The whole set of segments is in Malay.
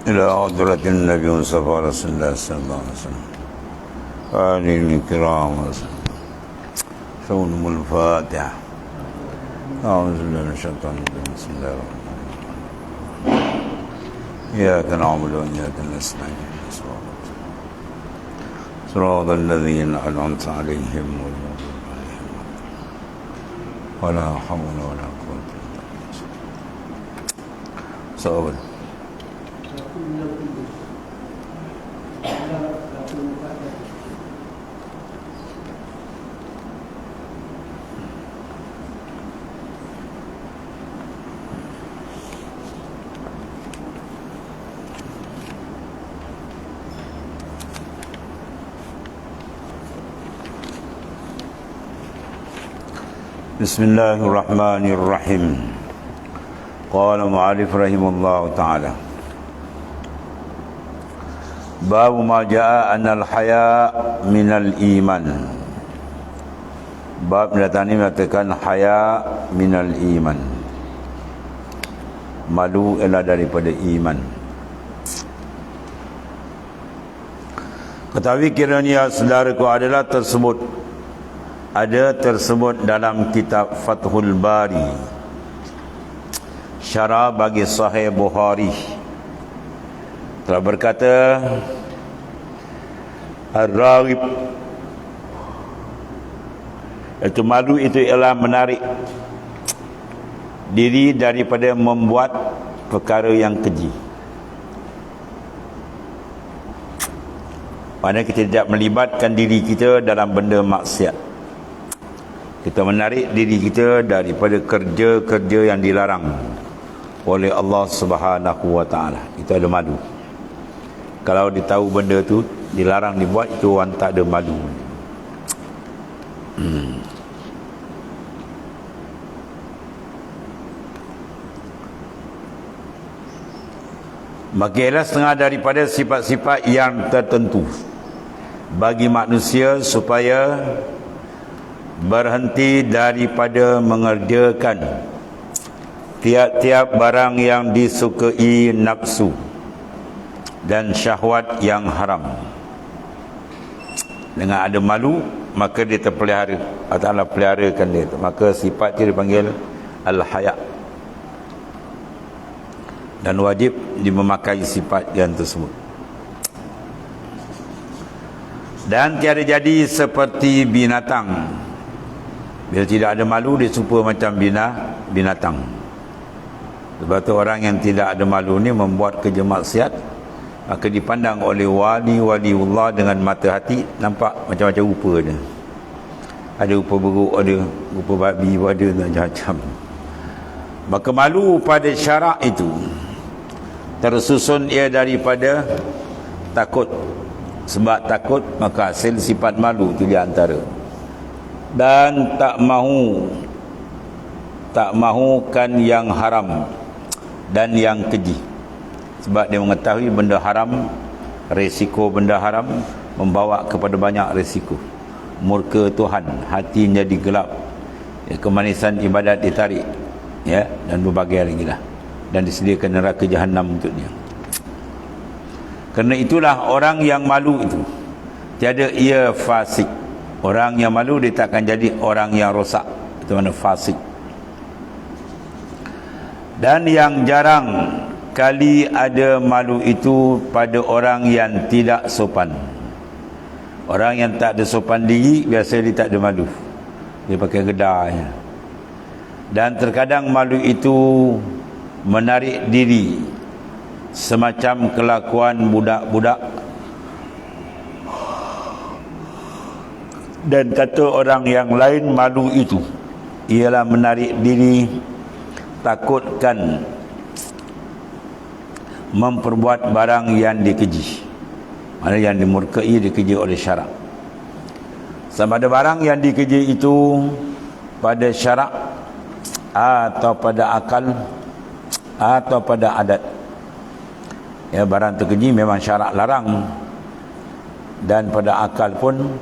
إلى حضرة النبي مصطفى رسول الله صلى الله عليه وسلم آله الكرام وسلم سونم الفاتحة. أعوذ بالله من الشيطان الرجيم. بسم الله الرحمن الرحيم. إياك نعبد وإياك نستعين. صراط الذين أنعمت عليهم غير المغضوب عليهم ولا حول ولا قوة إلا بالله. صبر. بسم الله الرحمن الرحيم. قال المؤلف رحمه الله تعالى: باب ما جاء أن الحياء من الإيمان. Bab ini mengatakan haya minal iman. Malu ialah daripada iman. Ketahui kiranya saudaraku adalah tersebut dalam kitab Fathul Bari, syarah bagi Sahih Bukhari, telah berkata Ar-Raghib, iaitu malu itu ialah menarik diri daripada membuat perkara yang keji. Maksudnya kita tidak melibatkan diri kita dalam benda maksiat. Kita menarik diri kita daripada kerja-kerja yang dilarang oleh Allah Subhanahu wa taala. Itu ada malu. Kalau dia tahu benda tu dilarang dibuat, itu orang tak ada malu. Maka ialah setengah daripada sifat-sifat yang tertentu bagi manusia supaya berhenti daripada mengerjakan tiap-tiap barang yang disukai nafsu dan syahwat yang haram. Dengan ada malu, maka dia terpelihara. Allah Ta'ala peliharakan dia. Maka sifat dia dipanggil Al-Haya. Dan wajib dimemakai sifat yang tersebut. Dan tiada jadi seperti binatang. Bila tidak ada malu, dia serupa macam binatang. Sebab tu orang yang tidak ada malu ni membuat kerja maksiat, maka dipandang oleh wali-waliullah dengan mata hati, nampak macam-macam rupa dia. Ada rupa beruk, ada rupa babi, ada macam-macam. Maka malu pada syarak itu tersusun ia daripada takut. Sebab takut, maka hasil sifat malu itu di antara. Dan tak mahukan yang haram dan yang keji. Sebab dia mengetahui benda haram, resiko benda haram membawa kepada banyak resiko. Murka Tuhan, hati menjadi gelap, kemanisan ibadat ditarik, dan berbagai lagi lah. Dan disediakan neraka Jahannam untuk dia. Kerana itulah orang yang malu itu tiada ia fasik. Orang yang malu dia tak akan jadi orang yang rosak. Itu mana fasik. Dan yang jarang kali ada malu itu pada orang yang tidak sopan. Orang yang tak ada sopan diri, biasa dia tak ada malu. Dia pakai gedar. Dan terkadang malu itu menarik diri, semacam kelakuan budak-budak. Dan kata orang yang lain, malu itu ialah menarik diri, takutkan memperbuat barang yang dikeji. Mana yang dimurkai, dikeji oleh syarak. Sama ada barang yang dikeji itu pada syarak atau pada akal atau pada adat. Barang terkeji memang syarak larang. Dan pada akal pun,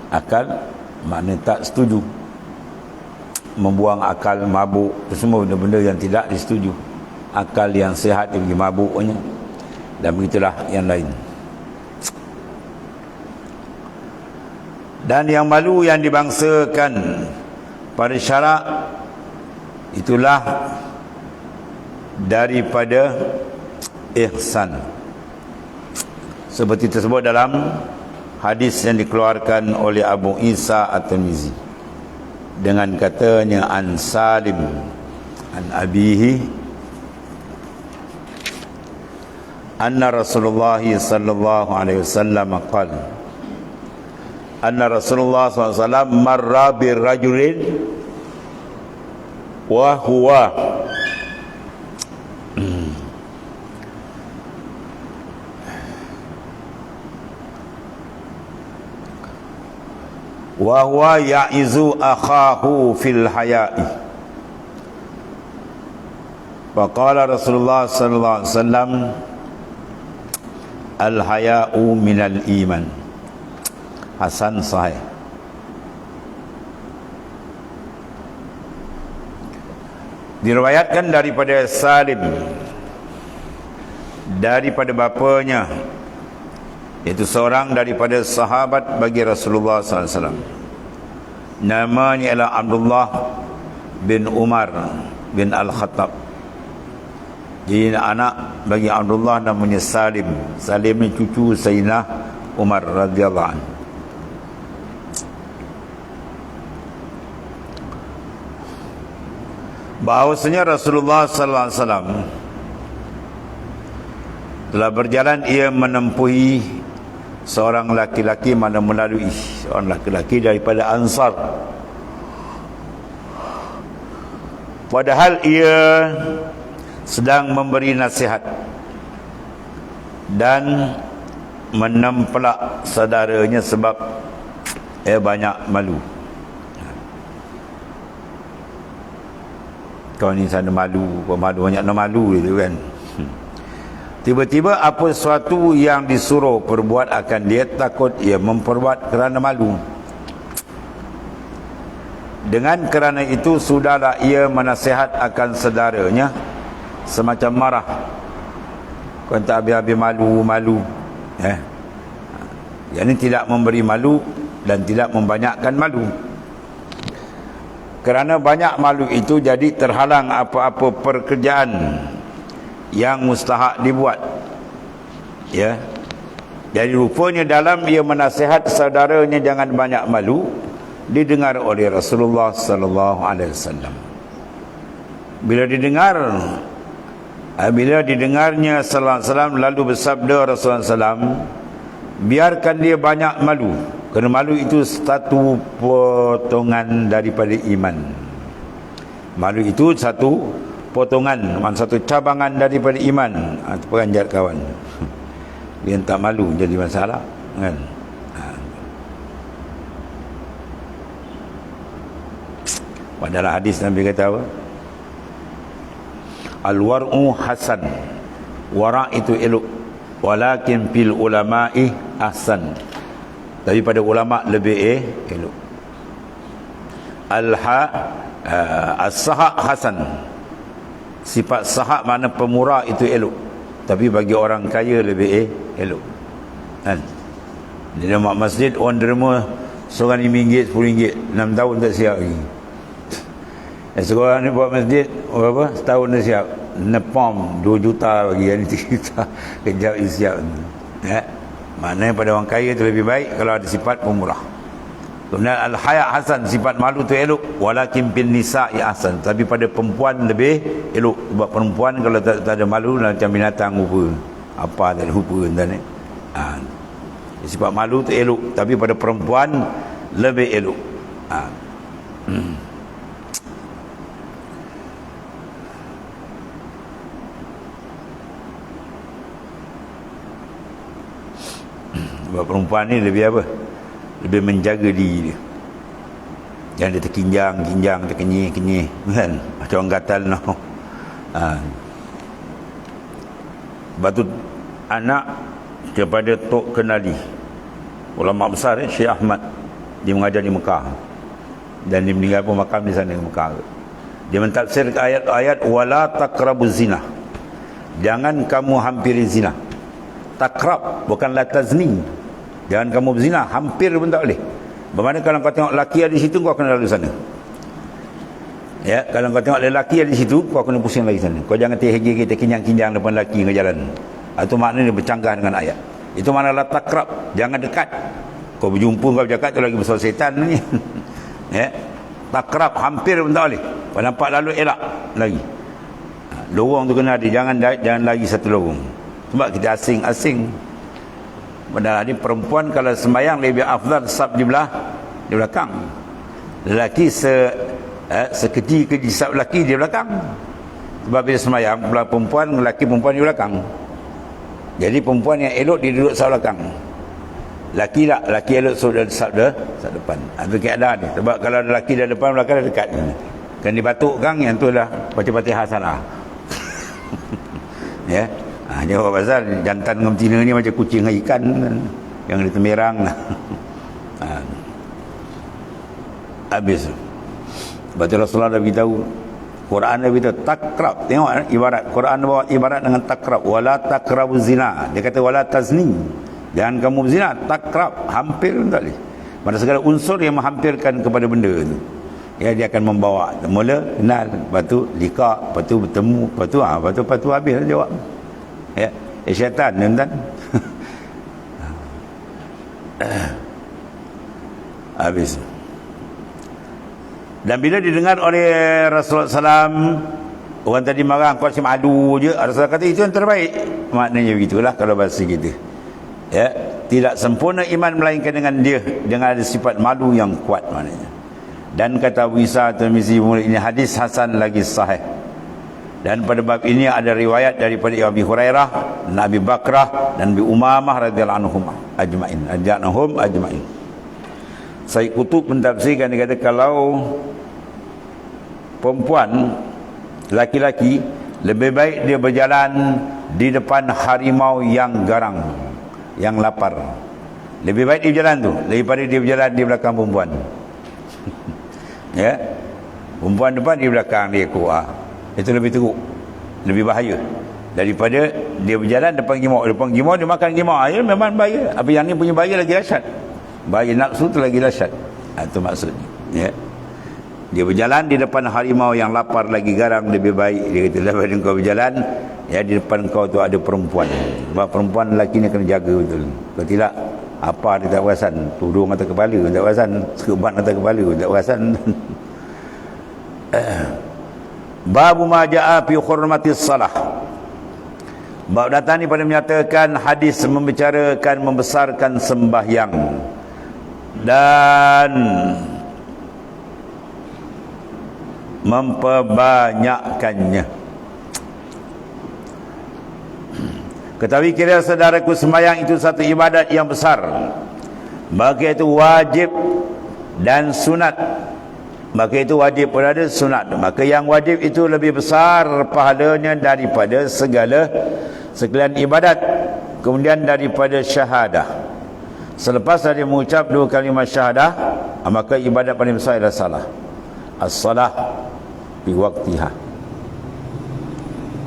akal maknanya tak setuju. Membuang akal, mabuk, itu semua benda-benda yang tidak disetujui. Akal yang sihat dia pergi mabuknya, Dan begitulah yang lain. Dan yang malu yang dibangsakan pada syarak itulah daripada ihsan, seperti tersebut dalam hadis yang dikeluarkan oleh Abu Isa At-Tirmizi dengan katanya an Salim an abihi anna Rasulullah sallallahu alaihi wasallam qala anna Rasulullah sallallahu alaihi wasallam marra bir rajulin wa huwa ya'izu akhahu fil haya'i. Faqala Rasulullah sallallahu alaihi wasallam al haya'u minal iman. Hasan sahih. Diriwayatkan daripada Salim daripada bapanya, iaitu seorang daripada sahabat bagi Rasulullah SAW. Namanya ialah Abdullah bin Umar bin Al-Khattab. Jadi anak bagi Abdullah namanya Salim. Salim ni cucu Sayyidina Umar radhiyallahu anhu. Bahawasanya Rasulullah sallallahu alaihi wasallam telah berjalan, ia menempuhi seorang laki-laki, mana melalui seorang laki-laki daripada Ansar, padahal ia sedang memberi nasihat dan menempelak saudaranya sebab banyak malu. Kau ni sana malu, kau malu, banyak nak malu gitu kan. Tiba-tiba apa sesuatu yang disuruh perbuat akan dia takut ia memperbuat kerana malu. Dengan kerana itu sudahlah ia menasihat akan saudaranya semacam marah. Kau tak habis-habis malu. Yang ini tidak memberi malu dan tidak membanyakkan malu. Kerana banyak malu itu jadi terhalang apa-apa pekerjaan yang mustahak dibuat. Ya. Jadi rupanya dalam ia menasihat saudaranya jangan banyak malu, didengar oleh Rasulullah sallallahu alaihi wasallam. Bila didengarnya sallallahu alaihi wasallam, lalu bersabda Rasulullah sallam, biarkan dia banyak malu, kerana malu itu satu potongan daripada iman. Malu itu satu potongan, satu cabangan daripada iman. Itu peranjat kawan. Dia tak malu jadi masalah, kan? Padahal hadis Nabi kata apa? Al-war'u hasan. Wara' itu elok. Walakin fil ulama'i ahsan. Tapi pada ulama' lebih elok. As-sahak hasan. Sifat sahak mana pemurah itu elok. Tapi bagi orang kaya lebih elok. Kan? Di dalam masjid orang derma seorang RM5, RM10, 6 tahun tak siap lagi. Seorang ni buat masjid berapa? Setahun dah siap. Nepom 2 juta bagi, yang ni 3 juta. Kejap dia siap. Maknanya pada orang kaya itu lebih baik kalau ada sifat pemurah. Kemudian al-haya' hasan, sifat malu tu elok. Walakin bin nisa'i hasan, tapi pada perempuan lebih elok. Sebab perempuan kalau tak ada malu macam binatang rupa. Apa tak ada rupa entah ni. Sifat malu tu elok, tapi pada perempuan lebih elok. Sebab perempuan ni lebih apa? Lebih menjaga diri dia. Jangan dia terkinjang, terkenyih, kan? Macam orang gatal no. Batu anak kepada Tok Kenali, ulama besar Syekh Ahmad. Dia mengajar di Mekah. Dan dia meninggal pun makam di sana di Mekah. Dia mentafsir ayat-ayat wala taqrabuz zina. Jangan kamu hampiri zina. takrab, bukan la tazni. Jangan kamu berzina, hampir pun tak boleh. Bermakna kalau kau tengok lelaki ada di situ, kau kena lalu sana. Ya, kalau kau tengok lelaki ada di situ, kau kena pusing lagi sana. Kau jangan terhegi kita kinjang-kinjang depan lelaki ke jalan. Itu maknanya bercanggah dengan ayat. Itu makna la takrab, jangan dekat. Kau berjumpa kau bercakap tu lagi besar setan ni. Ya. Takrab, hampir pun tak boleh. Kau nampak lalu elak lagi. Lorong tu kena ada, jangan lagi satu lorong. Sebab kita asing-asing. Padahal ni perempuan kalau sembahyang lebih afdal saf di belakang. Lelaki sekeji saf lelaki di belakang. Sebab bila sembahyang belah perempuan, lelaki perempuan di belakang. Jadi perempuan yang elok dia duduk saf belakang. Lelaki elok saf depan. Itu keadaan ni. Sebab kalau lelaki dah depan, belakang dah dekat. Kan dibatukkan, yang tu lah baca-baca hasanah. Ya. Jawab pasal jantan dengan betina ni macam kucing dengan ikan kan, yang dia temerang. Habis. Baca Rasulullah dah beritahu, Quran dah beritahu takrab. Tengok ibarat Quran bawa ibarat dengan takrab. Wala takrabu zina. Dia kata wala tazni. Jangan kamu berzina. Takrab, hampir pun tak boleh. Pada segala unsur yang menghampirkan kepada benda tu, ya, dia akan membawa. Mula kenal, lepas tu likak, lepas tu bertemu, lepas tu habis jawab. Ya, syaitan tuan-tuan. Habis. Dan bila didengar oleh Rasulullah SAW, orang tadi marah, kau macam adu je, Rasulullah kata itu yang terbaik. Maknanya begitulah kalau bahasa kita. Ya, tidak sempurna iman melainkan dengan ada sifat malu yang kuat maknanya. Dan kata Abu Isa Tirmizi, ini hadis hasan lagi sahih. Dan pada bab ini ada riwayat daripada Abi Hurairah, Nabi Bakrah dan Nabi Umamah radhiyallahu anhum ajma'in. Sayyid Qutb mentafsirkan, dia kata kalau perempuan, laki-laki, lebih baik dia berjalan di depan harimau yang garang, yang lapar. Lebih baik dia berjalan tu daripada dia berjalan di belakang perempuan. Ya. Perempuan depan, di belakang dia kuat. Itu lebih teruk, lebih bahaya daripada dia berjalan depan gimau dia makan gimau. Ya, memang bahaya. Apa yang ni punya bahaya lagi dahsyat. Bahaya nafsu tu lagi dahsyat. Itu maksudnya. Ya. Dia berjalan di depan harimau yang lapar lagi garang, lebih baik dia kata daripada kau berjalan ya di depan kau tu ada perempuan. Sebab perempuan lelaki ni kena jaga betul. Kalau tidak, apa dia tak perasan, tudung atas kepala tak perasan, serban atas kepala tak perasan. Babu ma jaa fi hurmatis salah. Bab datang ni pada menyatakan hadis membicarakan membesarkan sembahyang dan memperbanyakkannya. Ketahui kira saudaraku, sembahyang itu satu ibadat yang besar. Maka itu wajib dan sunat. Maka itu wajib pun ada, sunat. Maka yang wajib itu lebih besar pahalanya daripada sekalian ibadat. Kemudian daripada syahadah. Selepas dia mengucap dua kalimat syahadah, maka ibadat paling besar adalah salah. As-salah fi waqtiha.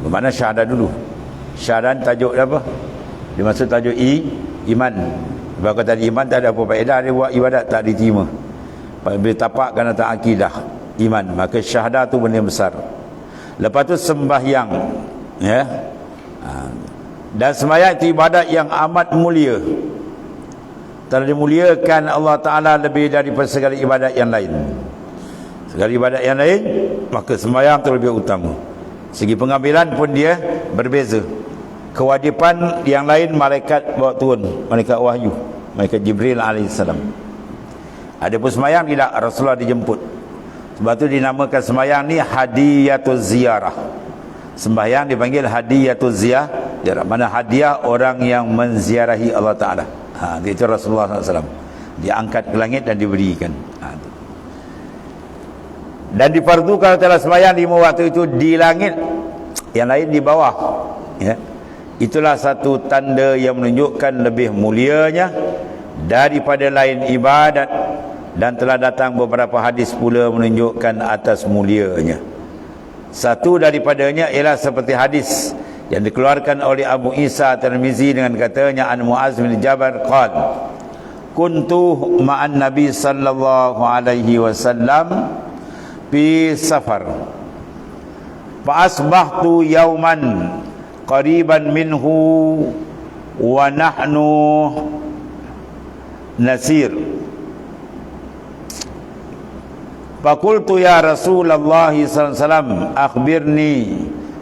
Bermakna syahadah dulu. Syahadah tajuk apa? Dia maksud tajuk iman. Sebab kata iman tak ada apa faedah, dia buat ibadat tak diterima. Bila tapakkan atas akidah iman, maka syahadah tu benda besar. Lepas tu sembahyang, ya. Dan sembahyang itu ibadat yang amat mulia. Telah dimuliakan Allah Ta'ala lebih daripada segala ibadat yang lain. Segala ibadat yang lain, maka sembahyang itu lebih utama. Segi pengambilan pun dia berbeza. Kewajipan yang lain malaikat bawa turun, malaikat wahyu, malaikat Jibril alaihissalam. Adapun sembahyang tidak, Rasulullah dijemput. Sebab tu dinamakan sembahyang ni hadiyatuz ziarah. Sembahyang dipanggil hadiyatuz ziarah, mana hadiah orang yang menziarahi Allah Ta'ala. Itu Rasulullah SAW. Diangkat ke langit dan diberikan. Dan difardukan telah sembahyang 5 waktu itu di langit, yang lain di bawah. Ya. Itulah satu tanda yang menunjukkan lebih mulianya daripada lain ibadat. Dan telah datang beberapa hadis pula menunjukkan atas mulianya. Satu daripadanya ialah seperti hadis yang dikeluarkan oleh Abu Isa Tirmizi dengan katanya an Muaz bin Jabal qala kuntu ma'an Nabi sallallahu alaihi wasallam fi safar fa asbahtu yauman qariban minhu wa nahnu nasir fa qultu ya Rasulullah sallallahu alaihi wasallam akhbirni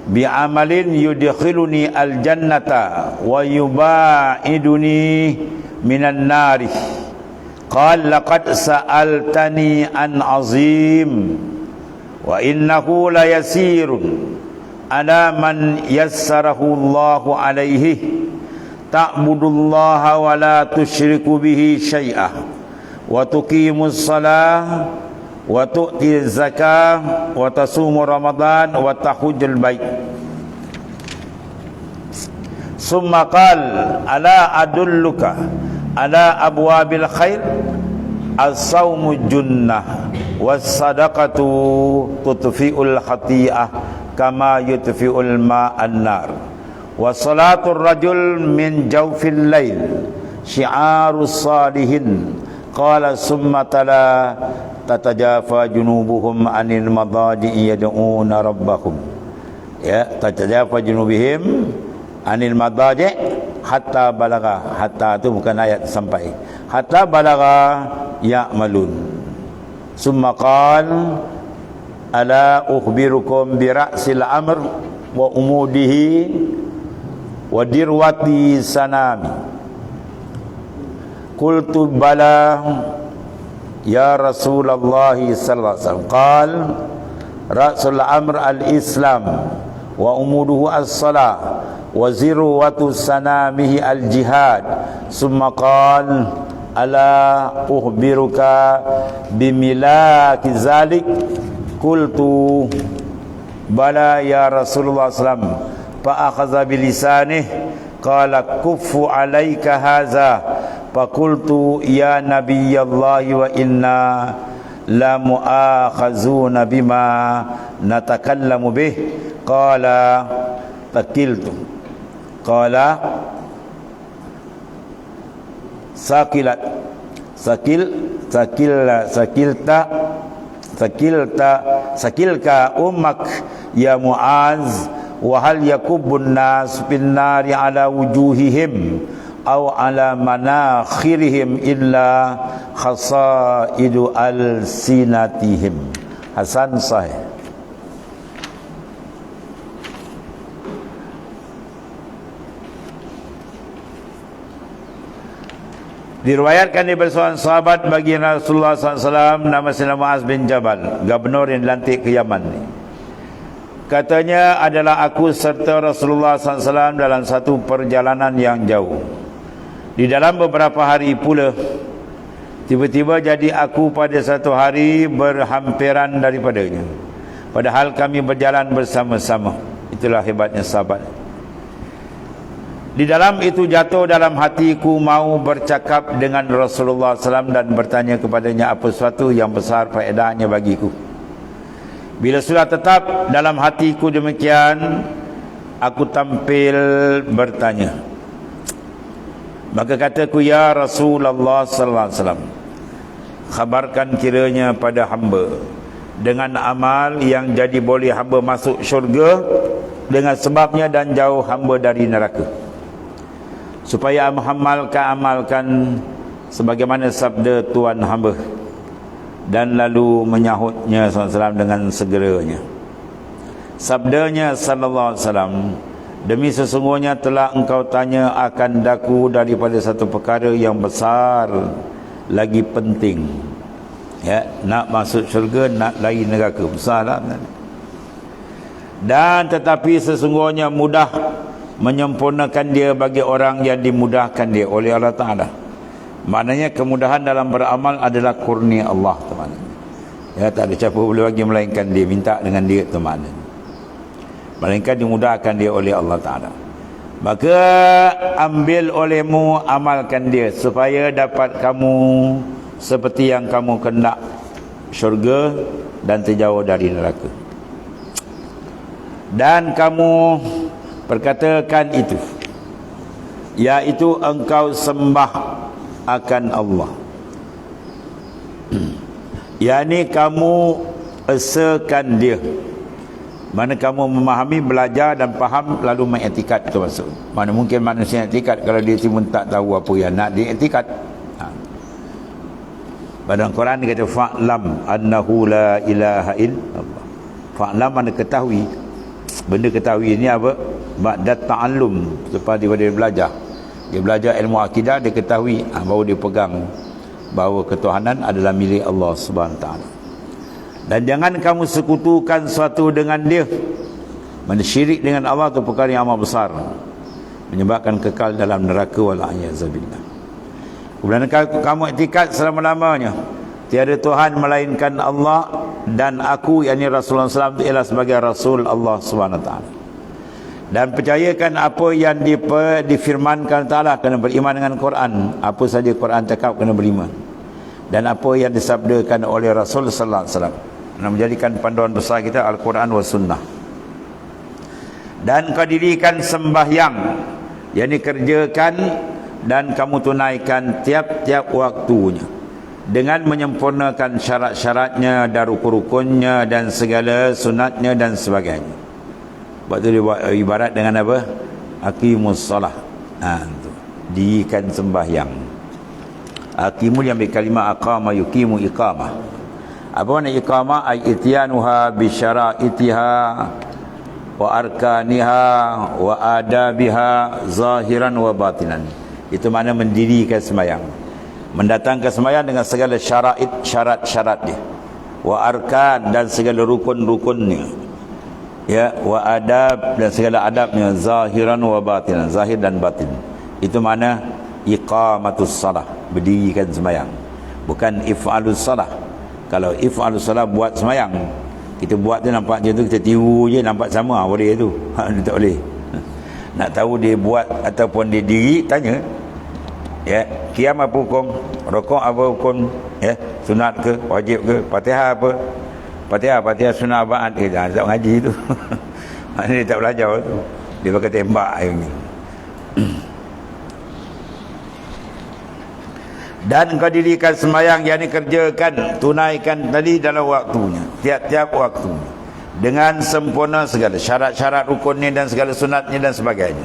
bi'amalin yudkhiluni al-jannata wa yubaiduni minan nari qala laqad sa'altani an azim wa innahu la yasirun ala man yassarahu Allahu alaihi ta'budullaha wa la tusyriku bihi syai'ah wa tuqimus salah wa tu'ti zakah wa tasumu ramadan wa tahujjul bait summa qal ala adulluka ala abwabil khair as-sawmu junnah was sadaqatu tutfi'ul khati'ah kama yutfi'ul ma'an nar wa salatul rajul min jawfil lail syi'arus salihin qala summa tala tatajafa junubuhum anil madaji'i yad'una rabbahum ya tatajafa junubihim anil madaji' hatta balagha hatta itu bukan ayat sampai hatta balagha ya'malun summa qala ala ukhbirukum bi ra'sil amr wa umudihi wa dirwati sanami qultu bala ya Rasulullah sallallahu alaihi wasallam qal ra'sul amr al-islam wa umuduhu as-salah wa zirwatu sanamihi al-jihad summa qal ala ukhbiruka bimilaki zalik qultu bala ya Rasulullah sallallahu alaihi wasallam fa akhadha bilisanih qala kuffu alayka hadza faqultu ya nabiyallahi wa inna la mu'akhazuna bima natakallamu bih qala takiltu qala sakilat sakilka ummak ya Muaz wa hal yakubbun nas bin nari ala wujuhihim aw ala manakhirihim illa khasaidu al-sinatihim. Hasan sahih. Diriwayatkan dari seorang sahabat bagi Rasulullah SAW nama Muaz bin Jabal, gubernur yang dilantik ke Yaman ni. Katanya adalah aku serta Rasulullah SAW dalam satu perjalanan yang jauh. Di dalam beberapa hari pula tiba-tiba jadi aku pada satu hari berhampiran daripadanya, padahal kami berjalan bersama-sama. Itulah hebatnya sahabat. Di dalam itu jatuh dalam hatiku mau bercakap dengan Rasulullah SAW dan bertanya kepadanya apa sesuatu yang besar faedahnya bagiku. Bila sudah tetap dalam hatiku demikian, aku tampil bertanya. Maka kataku, ya Rasulullah sallallahu alaihi wasallam, khabarkan kiranya pada hamba dengan amal yang jadi boleh hamba masuk syurga dengan sebabnya dan jauh hamba dari neraka, supaya amalkan sebagaimana sabda Tuhan hamba. Dan lalu menyahutnya SAW dengan segeranya. Sabdanya sallallahu alaihi wasallam, demi sesungguhnya telah engkau tanya akan daku daripada satu perkara yang besar lagi penting. Ya, nak masuk syurga, nak lari neraka, besarlah. Dan tetapi sesungguhnya mudah menyempurnakan dia bagi orang yang dimudahkan dia oleh Allah Ta'ala. Maknanya kemudahan dalam beramal adalah kurnia Allah, teman. Ya, tak ada siapa boleh bagi melainkan dia, minta dengan dia, teman. Melainkan dimudahkan dia oleh Allah Ta'ala. Maka ambil olehmu, amalkan dia supaya dapat kamu seperti yang kamu kendak, syurga dan terjauh dari neraka. Dan kamu perkatakan itu, iaitu engkau sembah akan Allah, yakni kamu esakan dia. Mana kamu memahami, belajar dan faham lalu mengiktikad, itu maksud. Mana mungkin manusia iktikad kalau dia cuma tak tahu apa yang nak diiktikad. Pada Al-Quran dia kata fa'lam annahu la ilaha illallah. Fa'lam mana ketahui. Benda ketahui ini apa? Ba'dat ta'allum, lepas dia belajar. Dia belajar ilmu akidah, dia ketahui, baru dia pegang bahawa ketuhanan adalah milik Allah Subhanahu Wa Taala. Dan jangan kamu sekutukan sesuatu dengan dia. Syirik dengan Allah itu perkara yang amat besar, menyebabkan kekal dalam neraka wal'iyadzubillah. Kemudian kamu iktikad selama-lamanya tiada Tuhan melainkan Allah, dan aku, yakni Rasulullah SAW, ialah sebagai Rasul Allah SWT. Dan percayakan apa yang difirmankan Ta'ala, kena beriman dengan Quran. Apa saja Quran cakap kena beriman. Dan apa yang disabdakan oleh Rasul Sallallahu Alaihi Wasallam, nak menjadikan panduan besar kita Al-Quran wa Sunnah. Dan kau dirikan sembahyang, yakni kerjakan dan kamu tunaikan tiap-tiap waktunya dengan menyempurnakan syarat-syaratnya dan rukun-rukunnya dan segala sunatnya dan sebagainya. Sebab tu dia buat ibarat dengan apa? Aqimus salah. Dirikan sembahyang. Aqimu yang berkalimah aqama yuqimu iqamah. Apa makna iqamah? Ay ityanuha bi syara'itiha wa arkaniha wa adabiha zahiran wa batinan. Itu makna mendirikan sembahyang, mendatangkan sembahyang dengan segala syarat-syarat dia, wa arkan dan segala rukun-rukunnya, ya, wa adab dan segala adabnya, zahiran wa batinan, zahir dan batin. Itu makna iqamatus salah, berdirikan sembahyang, bukan if'alus salah. Kalau if'alus salah, buat sembahyang, kita buat tu nampak macam tu, kita tiru je nampak sama, boleh tu. Tak boleh. Nak tahu dia buat ataupun dia diri, tanya, ya, qiyam apa hukum, rukuk apa hukum, ya, sunat ke, wajib ke, Fatihah apa, Fatihah sunat ba'ad ke, tak ngaji tu. Maknanya dia tak belajar tu, dia pakai tembak ni. Dan kau dirikan sembahyang, yakni kerjakan, tunaikan tadi dalam waktunya, tiap-tiap waktunya, dengan sempurna segala syarat-syarat rukunnya dan segala sunatnya dan sebagainya.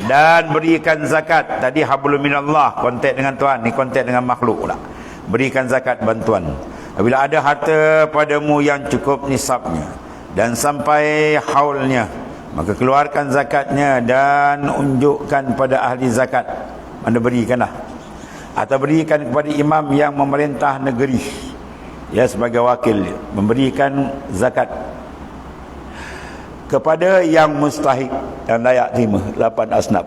Dan berikan zakat, tadi hablum minallah, kontak dengan Tuhan, ni kontak dengan makhluk pula. Berikan zakat, bantuan. Apabila ada harta padamu yang cukup nisabnya dan sampai haulnya, maka keluarkan zakatnya dan unjukkan pada ahli zakat. Anda berikanlah, atau berikan kepada imam yang memerintah negeri, ya, sebagai wakil, memberikan zakat kepada yang mustahik dan layak terima, 8 asnaf.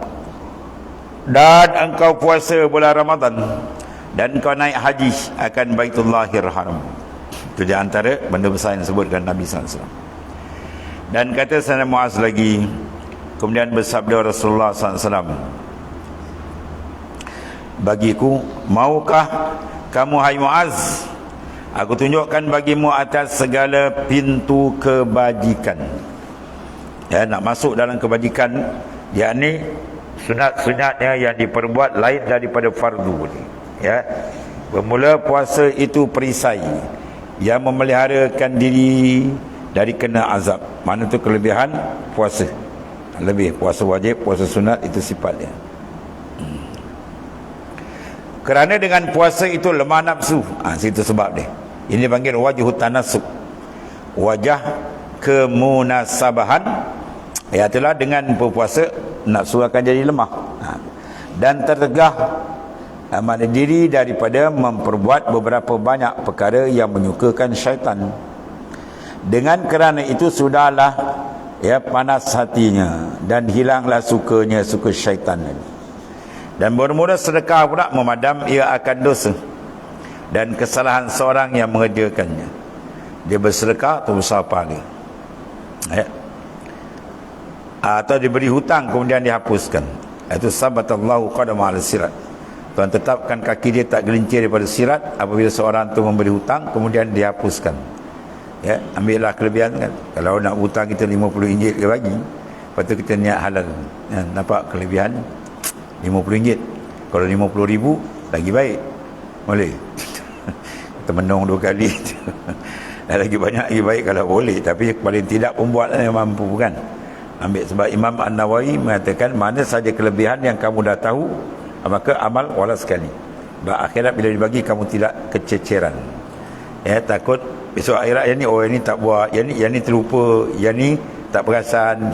Dan engkau puasa bulan Ramadan, dan engkau naik haji akan Baitullahir Haram. Itu di antara benda besar yang disebutkan Nabi SAW. Dan kata Sayyidina Muaz lagi, kemudian bersabda Rasulullah SAW, bagiku, maukah kamu hai Muaz, aku tunjukkan bagimu atas segala pintu kebajikan. Ya, nak masuk dalam kebajikan, yakni sunat-sunatnya yang diperbuat lain daripada fardu ni. Ya, bermula puasa itu perisai yang memeliharakan diri dari kena azab. Mana tu kelebihan puasa? Lebih puasa wajib, puasa sunat, itu sifatnya. Kerana dengan puasa itu lemah nafsu. Situ sebab dia. Ini dipanggil wajhut tanasub, wajah kemunasabahan. Itulah dengan berpuasa nafsu akan jadi lemah, dan tertegah amal diri daripada memperbuat beberapa banyak perkara yang menyukakan syaitan. Dengan kerana itu sudahlah, ya, panas hatinya dan hilanglah sukanya, suka syaitan. Dan bermula sedekah pula memadam ia akan dosa dan kesalahan seorang yang mengerjakannya. Dia bersedekah tu besar pahala, ya. Atau diberi hutang kemudian dihapuskan, itu sabatallahu qadama ala sirat. Tuhan tetapkan kaki dia tak gelincir daripada sirat apabila seorang tu memberi hutang kemudian dihapuskan. Ya, ambillah kelebihan kan. Kalau nak hutang kita 50 ringgit dia bagi, lepas Lepas tu kita niat halal. Nampak kelebihan RM50. Kalau RM50,000 lagi baik. Boleh. Kita menung 2 kali. Lagi banyak lagi baik kalau boleh. Tapi paling tidak pembuat yang mampu, kan? Ambil sebab Imam An-Nawawi mengatakan mana saja kelebihan yang kamu dah tahu, maka amal wala sekali. Akhirat bila dibagi kamu tidak kececeran. Takut besok akhirat yang ni tak buat, yang ni terlupa, yang ni tak perasan.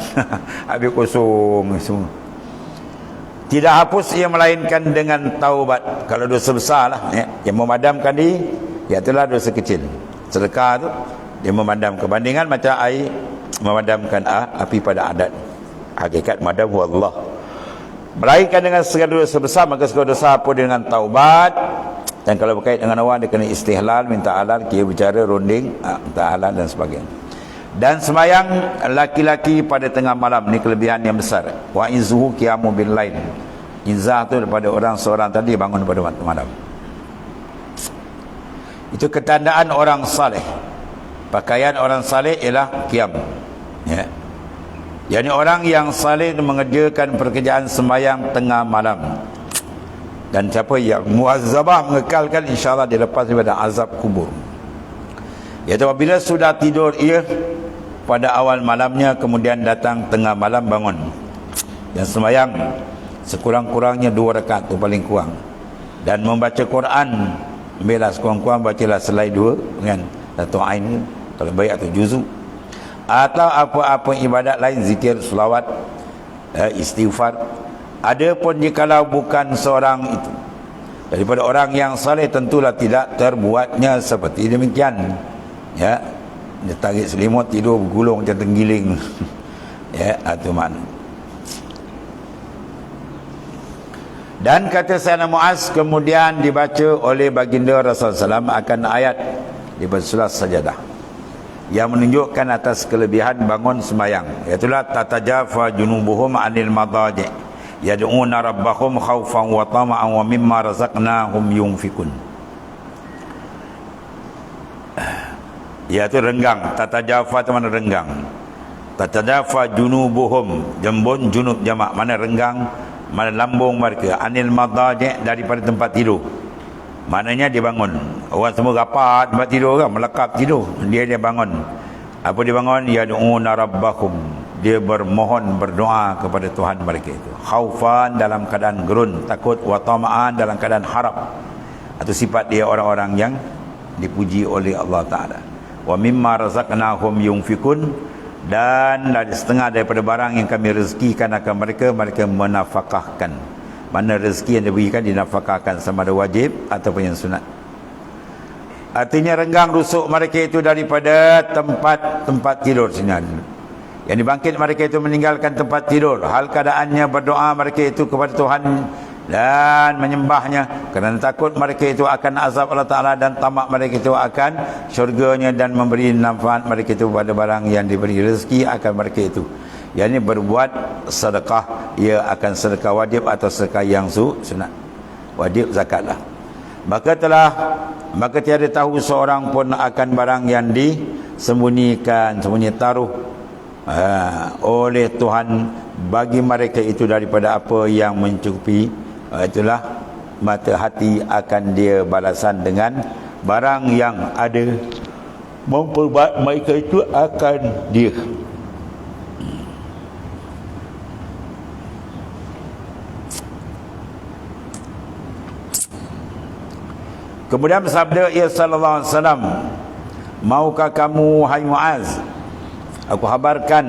Habis kosong semua. Tidak hapus ia melainkan dengan taubat. Kalau dosa besar lah, yang memadamkan dia, itulah dosa kecil. Sedekah tu dia memadam, kebandingan macam air memadamkan api pada adat. Hakikat madam Allah. Melainkan dengan segala dosa besar, maka segala dosa apa dengan taubat. Dan kalau berkait dengan orang, dia kena istihlal, minta halal, kira bicara, runding, minta halal dan sebagainya. Dan semayang laki-laki pada tengah malam, ni kelebihan yang besar. Wa izuhu qiyamu bil lail. Izah tu daripada orang seorang tadi bangun pada waktu malam. Itu ketandaan orang saleh. Pakaian orang saleh ialah qiyam. Jadi orang yang saleh mengerjakan pekerjaan sembahyang tengah malam. Dan siapa yang muazzabah mengekalkan, insya-Allah dia lepas daripada azab kubur. Iaitu apabila sudah tidur ia pada awal malamnya, kemudian datang tengah malam bangun dan sembahyang sekurang-kurangnya 2 rakaat tu paling kurang, dan membaca Quran, ambillah sekurang-kurang bacalah selai 2 kan, satu ain kalau baik, atau juzu, atau apa-apa ibadat lain, zikir, selawat, istighfar. Adapun jikalau bukan seorang itu daripada orang yang saleh, tentulah tidak terbuatnya seperti demikian. Dia tarik selimut, tidur bergulung macam tenggiling. Itu makna. Dan kata Sayyidina Muaz, kemudian dibaca oleh baginda Rasulullah SAW akan ayat di surah Sajadah yang menunjukkan atas kelebihan bangun sembahyang. Iaitulah tatajafa junubuhum anil madaji' yad'una rabbahum khaufan wa tama'an wa mimma razaqnahum yunfikun. Iaitu renggang. Tatajafa itu mana renggang. Tatajafa junubuhum, jembun junub jamak, mana renggang, mana lambung mereka, anil madaji' daripada tempat tidur. Maknanya dia bangun. Orang semua rapat tempat tidur kan, melekap tidur, dia bangun. Apa dia bangun? Yad'una rabbahum, dia bermohon, berdoa kepada Tuhan mereka itu. Khaufan, dalam keadaan gerun, takut, wa tama'an, dalam keadaan harap. Atau sifat dia orang-orang yang dipuji oleh Allah Ta'ala. Wa mimma razaqnahum yunfikun, dan dari setengah daripada barang yang kami rezekikan akan mereka, mereka menafkahkan. Mana rezeki yang diberikan dinafkahkan, sama ada wajib ataupun yang sunat. Artinya renggang rusuk mereka itu daripada tempat tidur sinar. Yang dibangkit mereka itu meninggalkan tempat tidur, hal keadaannya berdoa mereka itu kepada Tuhan dan menyembahnya, kerana takut mereka itu akan azab Allah Ta'ala, dan tamak mereka itu akan syurganya, dan memberi manfaat mereka itu pada barang yang diberi rezeki akan mereka itu. Yang ini berbuat sedekah, ia akan sedekah wajib atau sedekah yang sunat. Wajib zakatlah. Maka tiada tahu seorang pun akan barang yang disembunyikan, sembunyi taruh oleh Tuhan bagi mereka itu daripada apa yang mencukupi. Itulah mata hati akan dia balasan dengan barang yang ada, memperbuat mereka itu akan dia. Kemudian bersabda ia sallallahu alaihi wasallam, maukah kamu hai Muaz, aku habarkan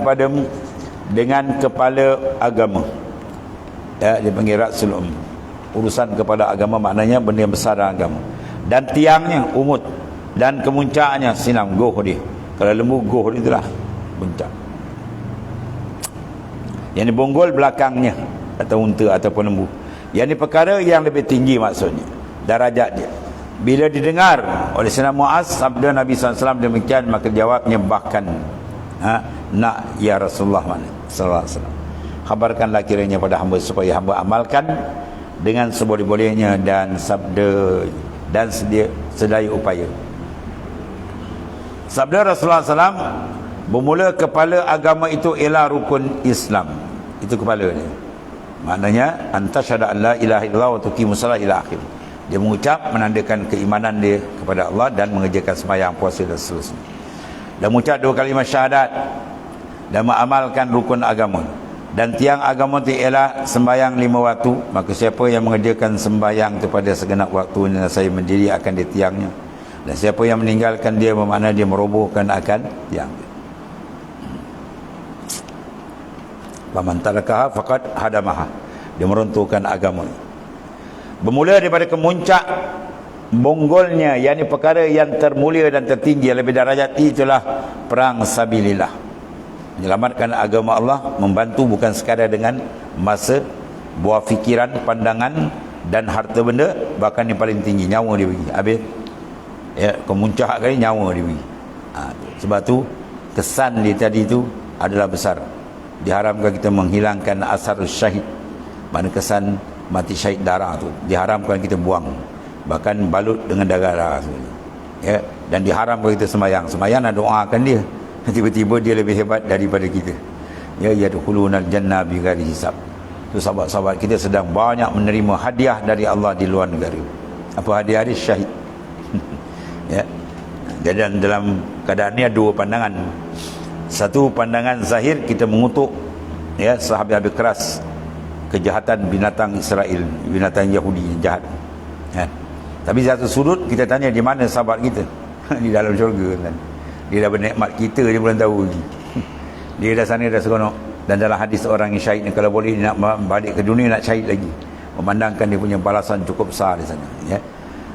padamu dengan kepala agama. Dia panggil Rasul urusan kepala agama, maknanya benda yang besar dalam agama. Dan tiangnya umut, dan kemuncaknya sinam, goh dia. Kalau lembu, goh dia itulah puncak. Yang bonggol belakangnya, atau unta ataupun lembu. Yang ini perkara yang lebih tinggi maksudnya, darajat dia. Bila didengar oleh Sayyidina Muaz sabda Nabi SAW demikian, maka jawabnya bahkan nak ya Rasulullah sallallahu alaihi wasallam, khabarkanlah kiranya pada hamba supaya hamba amalkan dengan seboleh-bolehnya dan sabda dan sedaya upaya. Sabda Rasulullah SAW, bermula kepala agama itu ialah rukun Islam. Itu kepala dia. Maknanya antasyhadu an la ilaha illallah wa tuqimus shalah ila akhir. Dia mengucap menandakan keimanan dia kepada Allah dan mengerjakan sembahyang, puasa dan seterusnya. Dan mengucap 2 kalimah syahadat dan mengamalkan rukun agama. Dan tiang agama itu ialah sembahyang 5 waktu. Maka siapa yang mengerjakan sembahyang itu pada segenap waktu dan saya mendiri akan dia tiangnya. Dan siapa yang meninggalkan dia bermakna dia merobohkan akan tiang dia. Faman tarakaha faqad hadamaha. Dia meruntuhkan agama. Bermula daripada kemuncak bonggolnya, yakni perkara yang termulia dan tertinggi yang lebih darajat, itulah perang sabilillah. Menyelamatkan agama Allah, membantu bukan sekadar dengan masa, buah fikiran, pandangan dan harta benda, bahkan yang paling tinggi nyawa dia bagi. Habis ya, kemuncak kali nyawa dia bagi. Sebab tu kesan dia tadi tu adalah besar. Diharamkan kita menghilangkan asar syahid, mana kesan mati syahid darah tu diharamkan kita buang, bahkan balut dengan darah ya. Dan diharamkan kita sembahyang nak doakan dia, tiba-tiba dia lebih hebat daripada kita ya. Yadkhulunal jannah bighairi hisab. Tu sahabat-sahabat kita sedang banyak menerima hadiah dari Allah di luar negara. Apa hadiah dia? Syahid. Ya. Jadi dalam keadaan ni ada 2 pandangan. Satu pandangan zahir, kita mengutuk ya sehabis-habis keras kejahatan binatang Israel, binatang Yahudi yang jahat ya. Tapi satu sudut kita tanya, di mana sahabat kita? Di dalam syurga kan. Dia dah bernikmat, kita dia belum tahu lagi. Dia dah sana dah seronok. Dan dalam hadis orang yang syahid ni, kalau boleh nak balik ke dunia nak syahid lagi, memandangkan dia punya balasan cukup besar di sana ya.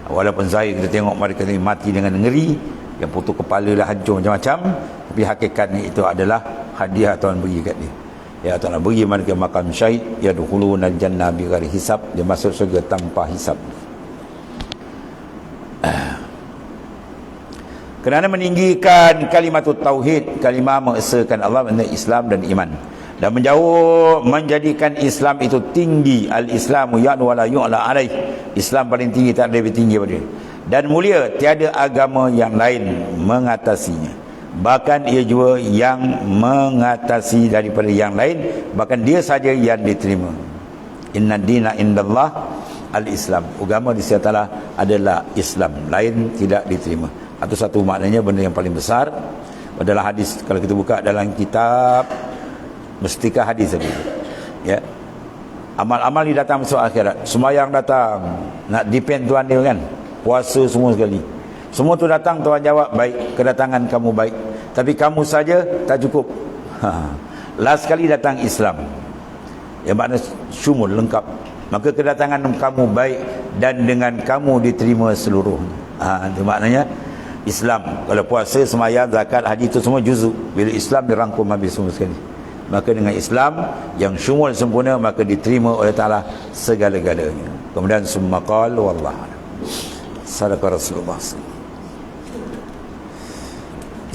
Walaupun zahir kita tengok mereka ni mati dengan ngeri, yang putus kepala lah, hancur macam-macam, tapi hakikatnya itu adalah hadiah Tuhan beri kat dia ya. Tuhan beri mereka makam syahid, yadkhuluna jannah bighairi hisab, dia masuk syurga tanpa hisab. Kerana meninggikan kalimat tauhid, kalimah mengesahkan Allah, Islam dan iman, dan menjadikan Islam itu tinggi. Al-Islamu ya'lu wa la yu'la alaih. Islam paling tinggi, tak ada lebih tinggi daripada dia. Dan mulia, tiada agama yang lain mengatasinya. Bahkan ia juga yang mengatasi daripada yang lain, bahkan dia saja yang diterima. Inna dina indallah al-Islam. Agama di sisi Allah adalah Islam, lain tidak diterima. Atau satu maknanya benda yang paling besar adalah hadis. Kalau kita buka dalam kitab Mustika hadis tadi ya, amal-amal ni datang masuk akhirat. Sembahyang datang, nak depend Tuhan dia kan. Puasa semua sekali, semua tu datang, Tuhan jawab baik, kedatangan kamu baik, tapi kamu saja tak cukup. Last sekali datang Islam, yang makna syumul, lengkap. Maka kedatangan kamu baik dan dengan kamu diterima seluruhnya. Itu maknanya Islam. Kalau puasa, sembahyang, zakat, haji itu semua juzuk. Bila Islam dirangkum habis semua sekali, maka dengan Islam yang syumul sempurna, maka diterima oleh Ta'ala segala-galanya. Kemudian summa qala wallahu sadaqa Rasulullah.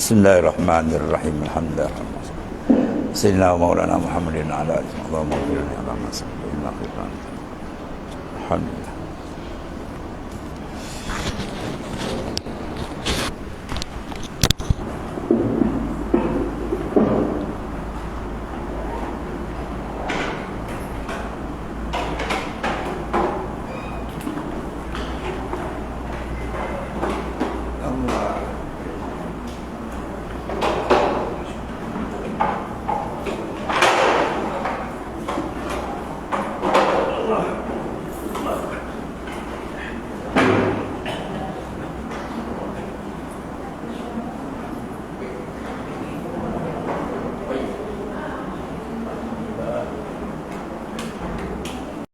Bismillahirrahmanirrahim. Alhamdulillah. Sayyidina Maulana Muhammadin ala alihi wa sahbihi. Allahumma salli ala Muhammad. Alhamdulillah.